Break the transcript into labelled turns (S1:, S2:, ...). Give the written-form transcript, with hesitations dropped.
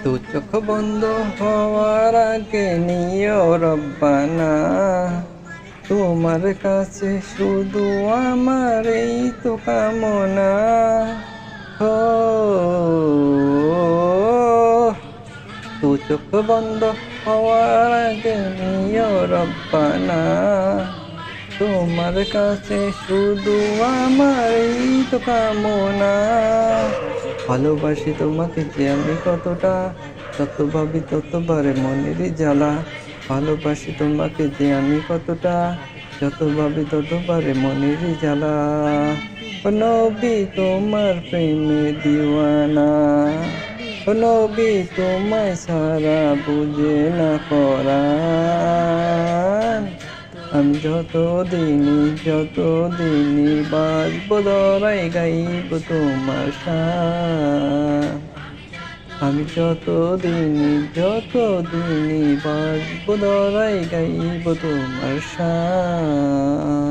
S1: দু চোখ বন্ধ হওয়ার আগে নিও রব্বানা, তোমার কাছে শুধু আমার এই তো কামনা। হো দু চোখ বন্ধ হওয়ার আগে নিও রব্বানা, তোমার কাছে শুধু আমার এই তো কামনা। ভালোবাসি তোমাকে যে আমি কতটা, যত ভাবি ততবারে মনের জ্বালা। ভালোবাসি তোমাকে যে আমি কতটা, যত ভাবি ততবারে মনের জ্বালা। ও নবী তোমার প্রেমে দিওয়ানা, ও নবী তোমায় সারা বুঝে না পরাণ। আমি যতদিনই বাঁচব দরাই গাইব তোমার শান। আমি যতদিনই বাঁচব দরাই গাইব তোমার শান।